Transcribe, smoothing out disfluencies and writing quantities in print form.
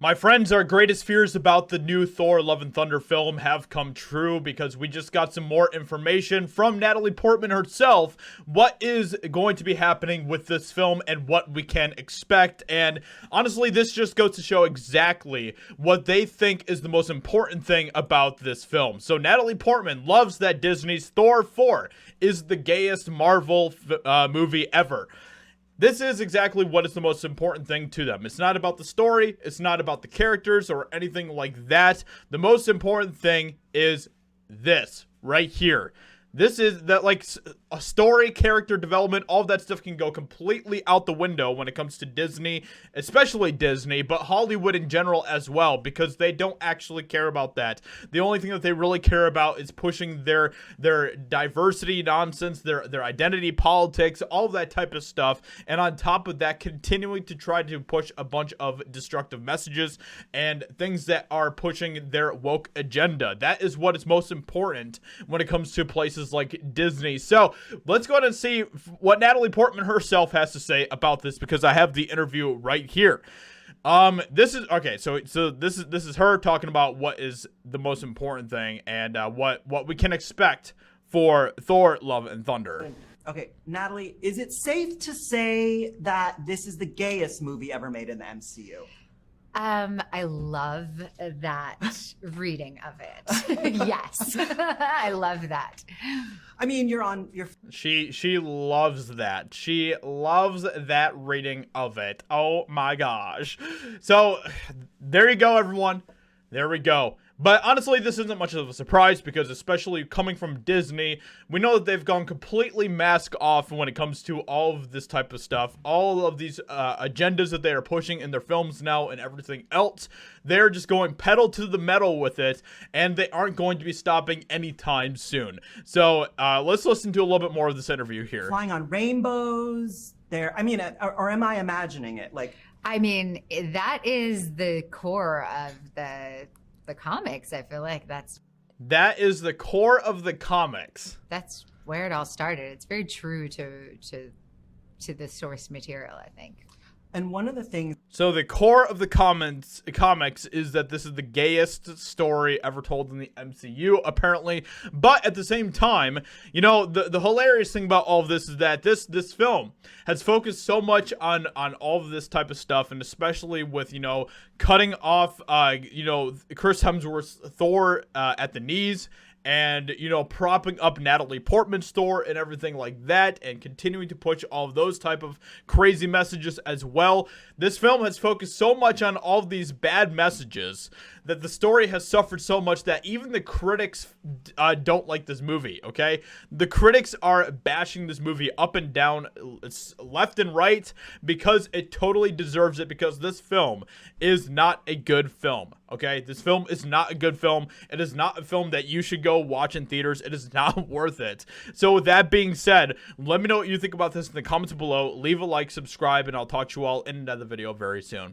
My friends, our greatest fears about the new Thor Love and Thunder film have come true because we just got some more information from Natalie Portman herself. What is going to be happening with this film and what we can expect. And honestly, this just goes to show exactly what they think is the most important thing about this film. So Natalie Portman loves that Disney's Thor 4 is the gayest Marvel movie ever. This is exactly what is the most important thing to them. It's not about the story. It's not about the characters or anything like that. The most important thing is this right here. This is that, like, a story, character development, all of that stuff can go completely out the window when it comes to Disney, especially Disney, but Hollywood in general as well, because they don't actually care about that. The only thing that they really care about is pushing their diversity nonsense, their identity politics, all of that type of stuff, and on top of that, continuing to try to push a bunch of destructive messages and things that are pushing their woke agenda. That is what is most important when it comes to places like Disney. So let's go ahead and see what Natalie Portman herself has to say about this, because I have the interview right here. This is okay. So this is her talking about what is the most important thing and what we can expect for Thor: Love and Thunder. Okay, Natalie, is it safe to say that this is the gayest movie ever made in the MCU? I love that reading of it. Yes, I love that. I mean, you're on your. She loves that. She loves that reading of it. Oh my gosh. So there you go, everyone. There we go. But honestly, this isn't much of a surprise because, especially coming from Disney, we know that they've gone completely mask off when it comes to all of this type of stuff. All of these agendas that they are pushing in their films now and everything else, they're just going pedal to the metal with it, and they aren't going to be stopping anytime soon. So let's listen to a little bit more of this interview here. Flying on rainbows. There. I mean, or am I imagining it? Like, I mean, that is the core of the comics. I feel like that is the core of the comics. That's where it all started. It's very true to the source material, I think. and one of the things. So the core of the comics is that this is the gayest story ever told in the MCU, apparently. But at the same time, you know, the hilarious thing about all of this is that this film has focused so much on all of this type of stuff, and especially with, you know, cutting off, you know, Chris Hemsworth's Thor at the knees, and, you know, propping up Natalie Portman's Thor and everything like that, and continuing to push all of those type of crazy messages as well. This film has focused so much on all of these bad messages that the story has suffered so much that even the critics don't like this movie, okay? The critics are bashing this movie up and down, left and right, because it totally deserves it, because this film is not a good film, okay? This film is not a good film. It is not a film that you should go watch in theaters. It is not worth it. So with that being said, let me know what you think about this in the comments below. Leave a like, subscribe, and I'll talk to you all in another video very soon.